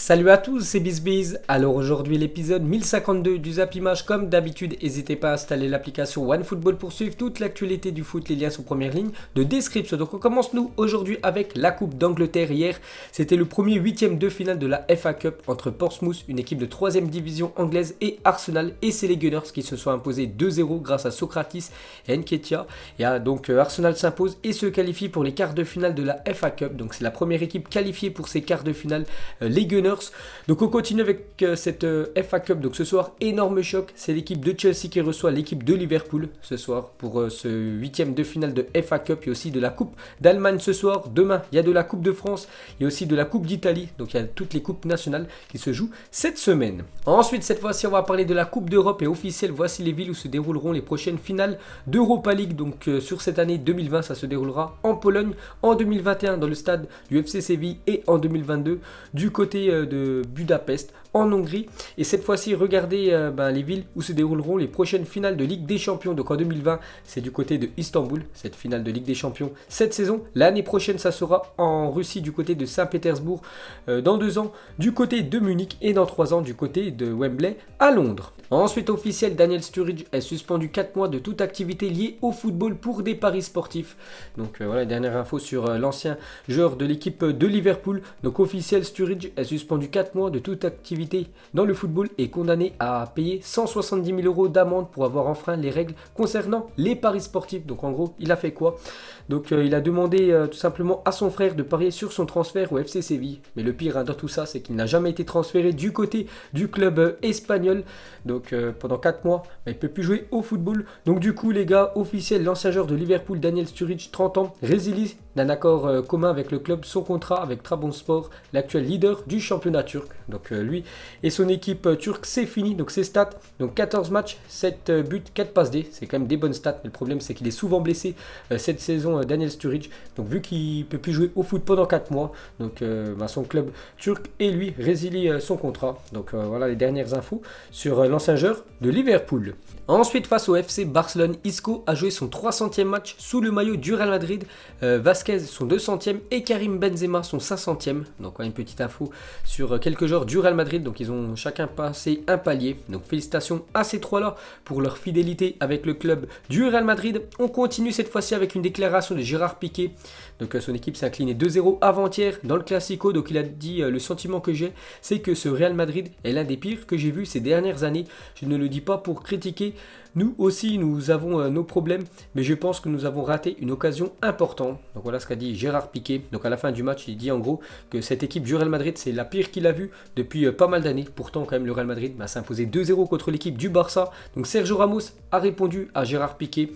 Salut à tous, c'est BizBiz. Alors aujourd'hui l'épisode 1052 du Zap Image. Comme d'habitude, n'hésitez pas à installer l'application OneFootball pour suivre toute l'actualité du foot. Les liens sont première ligne de description. Donc on commence nous aujourd'hui avec la Coupe d'Angleterre. Hier, c'était le premier huitième de finale de la FA Cup entre Portsmouth, une équipe de 3ème division anglaise, et Arsenal. Et c'est les Gunners qui se sont imposés 2-0 grâce à Socrates et Nketiah. Et donc Arsenal s'impose et se qualifie pour les quarts de finale de la FA Cup. Donc c'est la première équipe qualifiée pour ces quarts de finale, les Gunners. Donc on continue avec cette FA Cup. Donc ce soir, énorme choc, c'est l'équipe de Chelsea qui reçoit l'équipe de Liverpool ce soir pour ce huitième de finale de FA Cup. Il y a aussi de la Coupe d'Allemagne ce soir. Demain, il y a de la Coupe de France, il y a aussi de la Coupe d'Italie. Donc il y a toutes les coupes nationales qui se jouent cette semaine. Ensuite, cette fois-ci, on va parler de la Coupe d'Europe et officielle. Voici les villes où se dérouleront les prochaines finales d'Europa League. Donc sur cette année 2020, ça se déroulera en Pologne, en 2021 dans le stade du FC Séville et en 2022 du côté de Budapest en Hongrie. Et cette fois-ci, regardez les villes où se dérouleront les prochaines finales de Ligue des Champions. Donc en 2020, c'est du côté de Istanbul, cette finale de Ligue des Champions cette saison. L'année prochaine, ça sera en Russie du côté de Saint-Pétersbourg, dans 2 ans du côté de Munich, et dans 3 ans du côté de Wembley à Londres. Ensuite, officiel, Daniel Sturridge est suspendu 4 mois de toute activité liée au football pour des paris sportifs. Donc voilà, dernière info sur l'ancien joueur de l'équipe de Liverpool. Donc officiel, Sturridge est suspendu 4 mois de toute activité dans le football et condamné à payer 170 000 € d'amende pour avoir enfreint les règles concernant les paris sportifs. Donc en gros, il a fait quoi? Donc il a demandé tout simplement à son frère de parier sur son transfert au FC Séville. Mais le pire dans tout ça, c'est qu'il n'a jamais été transféré du côté du club espagnol. Donc pendant 4 mois, il ne peut plus jouer au football. Donc du coup, les gars, officiel, l'ancien joueur de Liverpool, Daniel Sturridge, 30 ans, résilie d'un accord commun avec le club son contrat avec Trabzonspor, l'actuel leader du championnat turc. Donc lui et son équipe turque, c'est fini. Donc ses stats, donc 14 matchs, 7 buts, 4 passes D, c'est quand même des bonnes stats. Mais le problème, c'est qu'il est souvent blessé cette saison, Daniel Sturridge. Donc vu qu'il ne peut plus jouer au foot pendant 4 mois, donc son club turc et lui résilie son contrat. Donc voilà les dernières infos sur l'ancien joueur de Liverpool. Ensuite, face au FC Barcelone, Isco a joué son 300e match sous le maillot du Real Madrid, Vasquez son 200e et Karim Benzema son 500e. Donc une petite info sur quelques joueurs du Real Madrid. Donc ils ont chacun passé un palier. Donc félicitations à ces trois-là pour leur fidélité avec le club du Real Madrid. On continue cette fois-ci avec une déclaration de Gérard Piqué. Donc son équipe s'est inclinée 2-0 avant-hier dans le Classico. Donc il a dit le sentiment que j'ai, c'est que ce Real Madrid est l'un des pires que j'ai vu ces dernières années. Je ne le dis pas pour critiquer. Nous aussi, nous avons nos problèmes, mais je pense que nous avons raté une occasion importante. Donc voilà ce qu'a dit Gérard Piqué. Donc à la fin du match, il dit en gros que cette équipe du Real Madrid, c'est la pire qu'il a vue depuis pas mal d'années. Pourtant, quand même, le Real Madrid s'est imposé 2-0 contre l'équipe du Barça. Donc Sergio Ramos a répondu à Gérard Piqué.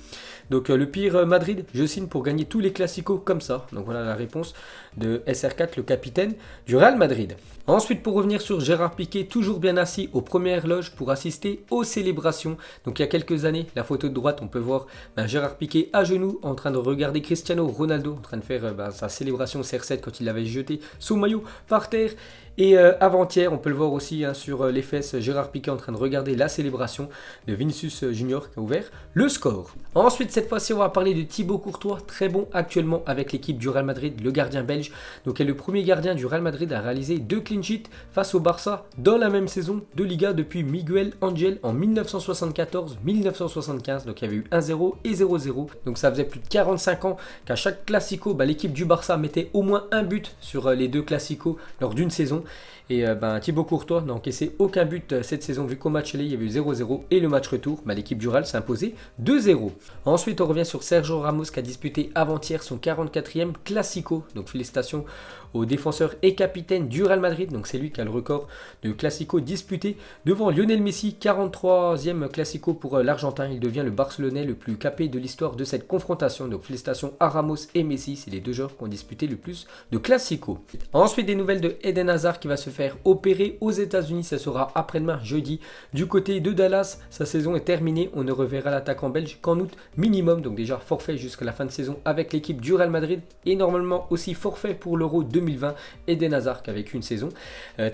Donc le pire Madrid, je signe pour gagner tous les classicos comme ça. Donc voilà la réponse de SR4, le capitaine du Real Madrid. Ensuite, pour revenir sur Gérard Piqué, toujours bien assis aux premières loges pour assister aux célébrations. Donc il y a quelques années, la photo de droite, on peut voir Gérard Piqué à genoux en train de regarder Cristiano Ronaldo en train de faire sa célébration CR7 quand il avait jeté son maillot par terre. Et avant-hier, on peut le voir aussi sur les fesses, Gérard Piqué en train de regarder la célébration de Vinicius Junior qui a ouvert le score. Ensuite, cette fois-ci, on va parler de Thibaut Courtois, très bon actuellement avec l'équipe du Real Madrid, le gardien belge. Donc, est le premier gardien du Real Madrid à réaliser 2 clean sheets face au Barça dans la même saison de Liga depuis Miguel Angel en 1974-1975. Donc, il y avait eu 1-0 et 0-0. Donc, ça faisait plus de 45 ans qu'à chaque Classico, l'équipe du Barça mettait au moins un but sur les 2 Classicos lors d'une saison. Et Thibaut Courtois n'a encaissé aucun but cette saison vu qu'au match aller il y avait eu 0-0 et le match retour, l'équipe du Real s'est imposée 2-0. Ensuite on revient sur Sergio Ramos qui a disputé avant-hier son 44e Classico. Donc félicitations au défenseur et capitaine du Real Madrid. Donc c'est lui qui a le record de Classico disputé devant Lionel Messi. 43e Classico pour l'Argentin. Il devient le Barcelonais le plus capé de l'histoire de cette confrontation. Donc félicitations à Ramos et Messi. C'est les 2 joueurs qui ont disputé le plus de Classico. Ensuite des nouvelles de Eden Hazard qui va se faire opérer aux États-Unis. Ça sera après-demain jeudi. Du côté de Dallas, sa saison est terminée. On ne reverra l'attaquant belge qu'en août minimum. Donc déjà forfait jusqu'à la fin de saison avec l'équipe du Real Madrid. Et normalement aussi forfait pour l'Euro 2020. Eden Hazard qui a vécu une saison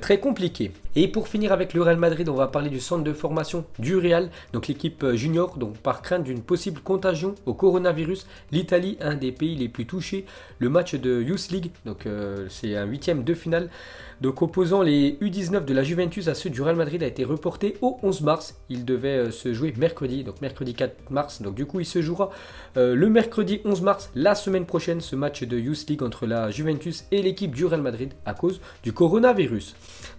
très compliquée. Et pour finir avec le Real Madrid, on va parler du centre de formation du Real. Donc l'équipe junior, donc par crainte d'une possible contagion au coronavirus, l'Italie, un des pays les plus touchés. Le match de Youth League, donc c'est un 8e de finale Donc opposant les U19 de la Juventus à ceux du Real Madrid a été reporté au 11 mars. Il devait se jouer mercredi, donc mercredi 4 mars. Donc du coup il se jouera le mercredi 11 mars, la semaine prochaine, ce match de Youth League entre la Juventus et l'équipe du Real Madrid à cause du coronavirus.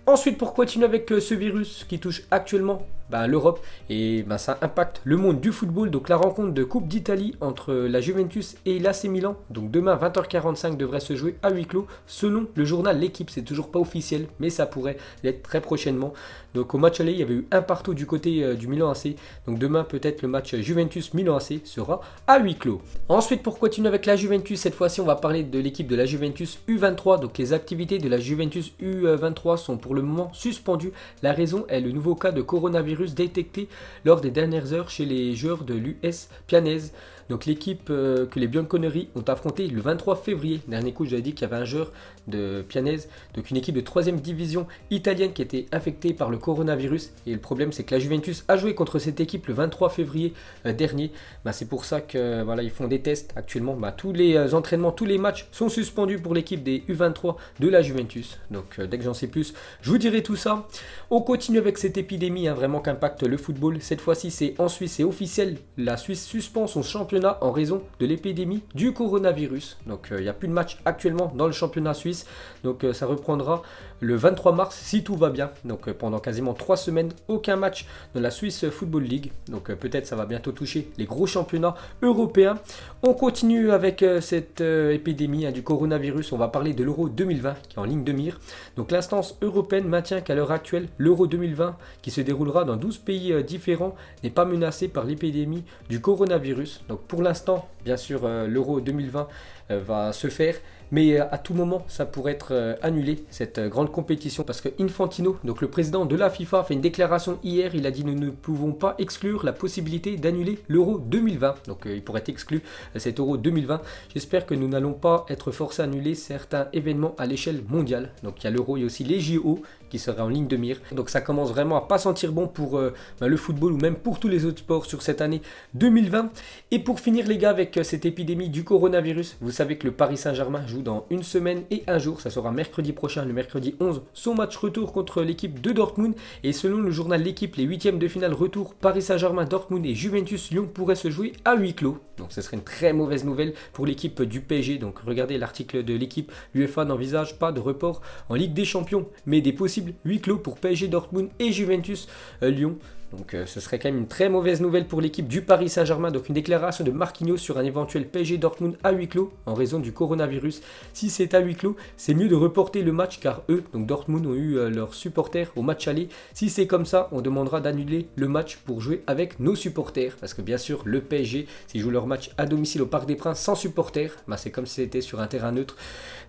Ensuite, pour continuer avec ce virus qui touche actuellement l'Europe et ça impacte le monde du football, donc la rencontre de Coupe d'Italie entre la Juventus et l'AC Milan, donc demain 20h45 devrait se jouer à huis clos selon le journal L'Équipe. C'est toujours pas officiel mais ça pourrait l'être très prochainement. Donc au match aller il y avait eu un partout du côté du Milan AC, donc demain peut-être le match Juventus-Milan AC sera à huis clos. Ensuite, pour continuer avec la Juventus, cette fois-ci on va parler de l'équipe de la Juventus U23, donc les activités de la Juventus U23 sont pour le moment suspendues. La raison est le nouveau cas de coronavirus détecté lors des dernières heures chez les joueurs de l'US Pianese. Donc l'équipe que les Bianconeri ont affronté le 23 février. Dernier coup, j'avais dit qu'il y avait un joueur de Pianese, donc une équipe de 3e division italienne qui était infectée par le coronavirus. Et le problème, c'est que la Juventus a joué contre cette équipe le 23 février dernier. C'est pour ça que voilà, ils font des tests actuellement. Tous les entraînements, tous les matchs sont suspendus pour l'équipe des U23 de la Juventus. Donc dès que j'en sais plus, je vous dirai tout ça. On continue avec cette épidémie vraiment qui impacte le football. Cette fois-ci, c'est en Suisse, c'est officiel. La Suisse suspend son championnat en raison de l'épidémie du coronavirus. Donc il n'y a plus de match actuellement dans le championnat suisse. Donc ça reprendra le 23 mars si tout va bien. Donc pendant quasiment 3 semaines, aucun match dans la Swiss Football League. Donc peut-être ça va bientôt toucher les gros championnats européens. On continue avec cette épidémie du coronavirus. On va parler de l'Euro 2020 qui est en ligne de mire. Donc l'instance européenne maintient qu'à l'heure actuelle, l'Euro 2020 qui se déroulera dans 12 pays différents n'est pas menacé par l'épidémie du coronavirus. Donc pour l'instant, bien sûr, l'Euro 2020 va se faire, mais à tout moment, ça pourrait être annulé, cette grande compétition, parce que Infantino, donc le président de la FIFA, a fait une déclaration hier. Il a dit: nous ne pouvons pas exclure la possibilité d'annuler l'Euro 2020. Donc il pourrait être exclu cet Euro 2020. J'espère que nous n'allons pas être forcés à annuler certains événements à l'échelle mondiale. Donc il y a l'Euro, il y a aussi les JO qui seraient en ligne de mire. Donc ça commence vraiment à pas sentir bon pour le football ou même pour tous les autres sports sur cette année 2020. Et pour finir les gars, avec cette épidémie du coronavirus, vous savez que le Paris Saint-Germain joue dans une semaine et un jour. Ça sera mercredi prochain, le mercredi 11, son match retour contre l'équipe de Dortmund. Et selon le journal L'Équipe, les 8e de finale retour Paris Saint-Germain, Dortmund et Juventus Lyon pourraient se jouer à huis clos. Donc ce serait une très mauvaise nouvelle pour l'équipe du PSG. Donc regardez l'article de L'Équipe. L'UEFA n'envisage pas de report en Ligue des Champions, mais des possibles huis clos pour PSG Dortmund et Juventus Lyon. Donc ce serait quand même une très mauvaise nouvelle pour l'équipe du Paris Saint-Germain. Donc une déclaration de Marquinhos sur un éventuel PSG Dortmund à huis clos en raison du coronavirus. Si c'est à huis clos, c'est mieux de reporter le match, car eux, donc Dortmund, ont eu leurs supporters au match aller. Si c'est comme ça, on demandera d'annuler le match pour jouer avec nos supporters. Parce que bien sûr, le PSG, s'ils jouent leur match à domicile au Parc des Princes sans supporters, c'est comme si c'était sur un terrain neutre.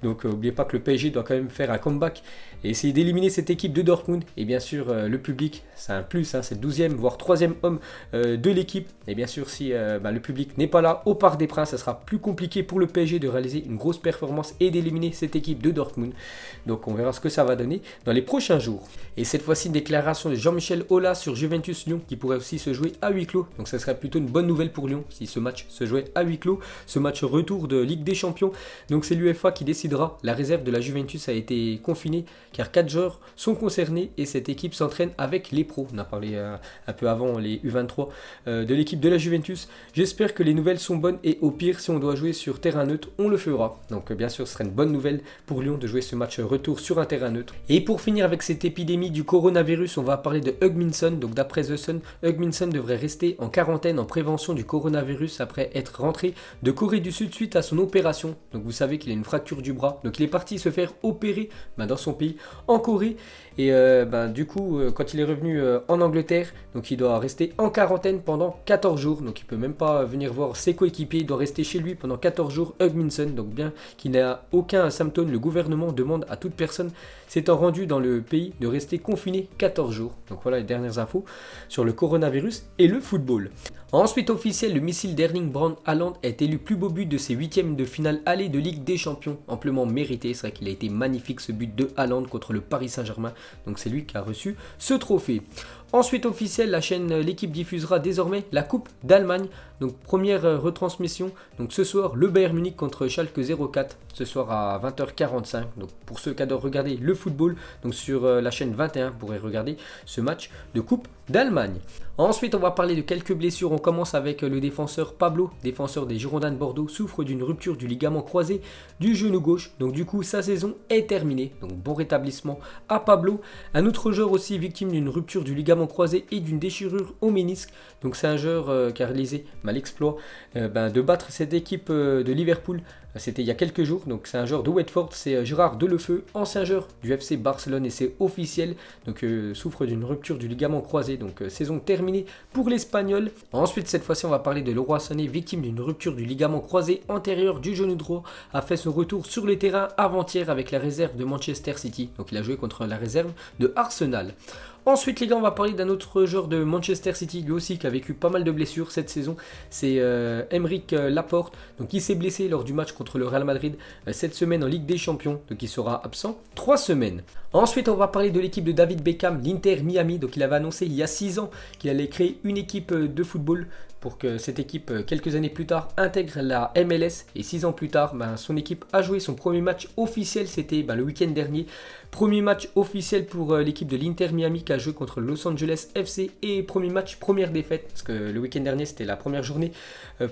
Donc n'oubliez pas que le PSG doit quand même faire un comeback et essayer d'éliminer cette équipe de Dortmund. Et bien sûr, le public, c'est un plus, c'est le 12e voire 3e homme de l'équipe. Et bien sûr, si le public n'est pas là au Parc des Princes, ça sera plus compliqué pour le PSG de réaliser une grosse performance et d'éliminer cette équipe de Dortmund. Donc on verra ce que ça va donner dans les prochains jours. Et cette fois-ci, une déclaration de Jean-Michel Aulas sur Juventus Lyon qui pourrait aussi se jouer à huis clos. Donc ça serait plutôt une bonne nouvelle pour Lyon si ce match se jouait à huis clos. Ce match retour de Ligue des Champions. Donc c'est l'UEFA qui décidera. La réserve de la Juventus a été confinée car 4 joueurs sont concernés et cette équipe s'entraîne avec les pros. On a parlé un peu avant les U23 de l'équipe de la Juventus. J'espère que les nouvelles sont bonnes et au pire, si on doit jouer sur terrain neutre, on le fera. Donc bien sûr, ce serait une bonne nouvelle pour Lyon de jouer ce match retour sur un terrain neutre. Et pour finir avec cette épidémie du coronavirus, on va parler de Hugminson. Donc d'après The Sun, Hugminson devrait rester en quarantaine en prévention du coronavirus après être rentré de Corée du Sud suite à son opération. Donc vous savez qu'il a une fracture du bras. Donc il est parti se faire opérer dans son pays, en Corée. Et du coup, quand il est revenu en Angleterre, donc il doit rester en quarantaine pendant 14 jours. Donc il peut même pas venir voir ses coéquipiers. Il doit rester chez lui pendant 14 jours, Hugminson. Donc bien qu'il n'a aucun symptôme, le gouvernement demande à toute personne s'étant rendue dans le pays de rester confiné 14 jours. Donc voilà les dernières infos sur le coronavirus et le football. Ensuite officiel, le missile d'Erling Braut Haaland est élu plus beau but de ses 8e de finale aller de Ligue des Champions. Amplement mérité, c'est vrai qu'il a été magnifique ce but de Haaland contre le Paris Saint-Germain. Donc c'est lui qui a reçu ce trophée. Ensuite officiel, la chaîne L'équipe diffusera désormais la Coupe d'Allemagne. Donc première retransmission, donc ce soir le Bayern Munich contre Schalke 04, ce soir à 20h45. Donc pour ceux qui adorent regarder le football, donc sur la chaîne 21, vous pourrez regarder ce match de Coupe d'Allemagne. Ensuite, on va parler de quelques blessures. On commence avec le défenseur Pablo, défenseur des Girondins de Bordeaux, souffre d'une rupture du ligament croisé du genou gauche. Donc du coup, sa saison est terminée. Donc bon rétablissement à Pablo. Un autre joueur aussi victime d'une rupture du ligament croisé et d'une déchirure au ménisque. Donc c'est un joueur qui a réalisé l'exploit de battre cette équipe de Liverpool. C'était il y a quelques jours, donc c'est un joueur de Watford, c'est Gérard Delefeu, ancien joueur du FC Barcelone et c'est officiel, donc souffre d'une rupture du ligament croisé, donc saison terminée pour l'Espagnol. Ensuite, cette fois-ci, on va parler de Leroy Sané, victime d'une rupture du ligament croisé antérieur du genou droit, a fait son retour sur les terrains avant-hier avec la réserve de Manchester City, donc il a joué contre la réserve de Arsenal. Ensuite, les gars, on va parler d'un autre joueur de Manchester City, lui aussi qui a vécu pas mal de blessures cette saison. C'est Aymeric Laporte, donc il s'est blessé lors du match contre le Real Madrid cette semaine en Ligue des Champions, donc il sera absent 3 semaines. Ensuite, on va parler de l'équipe de David Beckham, l'Inter Miami. Donc il avait annoncé il y a 6 ans qu'il allait créer une équipe de football pour que cette équipe, quelques années plus tard, intègre la MLS. Et 6 ans plus tard, son équipe a joué son premier match officiel, c'était le week-end dernier. Premier match officiel pour l'équipe de l'Inter Miami qui a joué contre le Los Angeles FC. Et premier match, première défaite, parce que le week-end dernier, c'était la première journée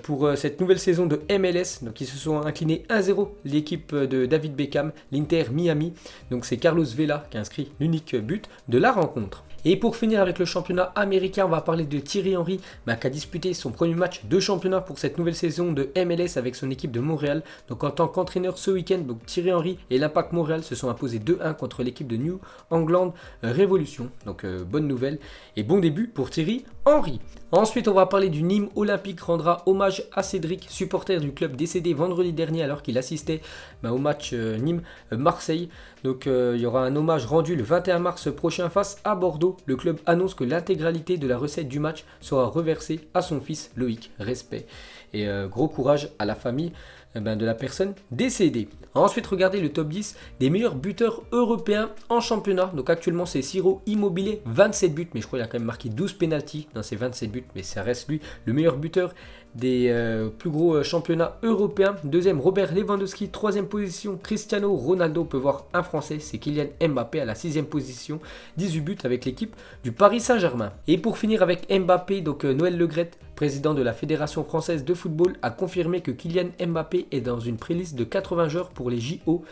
pour cette nouvelle saison de MLS. Donc ils se sont inclinés 1-0, l'équipe de David Beckham, l'Inter Miami. Donc c'est Carlos Vela qui a inscrit l'unique but de la rencontre. Et pour finir avec le championnat américain, on va parler de Thierry Henry qui a disputé son premier match de championnat pour cette nouvelle saison de MLS avec son équipe de Montréal. Donc en tant qu'entraîneur ce week-end, Thierry Henry et l'Impact Montréal se sont imposés 2-1 contre l'équipe de New England Revolution. Donc bonne nouvelle et bon début pour Thierry Henry. Ensuite, on va parler du Nîmes Olympique rendra hommage à Cédric, supporter du club décédé vendredi dernier alors qu'il assistait au match Nîmes-Marseille. Donc il y aura un hommage rendu le 21 mars prochain face à Bordeaux. Le club annonce que l'intégralité de la recette du match sera reversée à son fils Loïc. Respect et gros courage à la famille de la personne décédée. Ensuite, regardez le top 10 des meilleurs buteurs européens en championnat. Donc actuellement, c'est Ciro Immobile, 27 buts, mais je crois qu'il a quand même marqué 12 pénaltys dans ses 27 buts, mais ça reste lui le meilleur buteur des plus gros championnats européens. Deuxième, Robert Lewandowski. Troisième position, Cristiano Ronaldo. On peut voir un Français, c'est Kylian Mbappé à la 6e position. 18 buts avec l'équipe du Paris Saint-Germain. Et pour finir avec Mbappé, donc Noël Le Graët, président de la Fédération française de football, a confirmé que Kylian Mbappé est dans une préliste de 80 joueurs pour les JO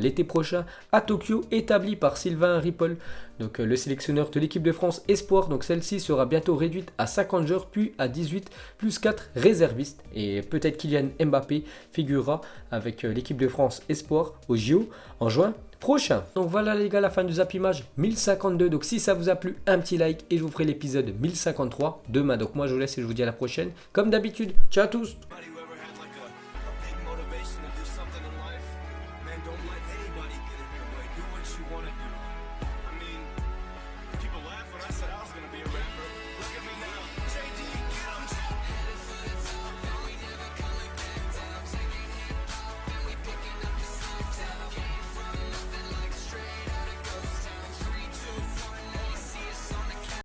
l'été prochain à Tokyo, établie par Sylvain Ripoll, donc le sélectionneur de l'équipe de France Espoir. Donc celle-ci sera bientôt réduite à 50 joueurs puis à 18 plus 4 réservistes. Et peut-être Kylian Mbappé figurera avec l'équipe de France Espoir aux JO en juin prochain. Donc voilà les gars, la fin du Zap Image 1052. Donc si ça vous a plu, un petit like et je vous ferai l'épisode 1053 demain. Donc moi je vous laisse et je vous dis à la prochaine. Comme d'habitude, ciao à tous.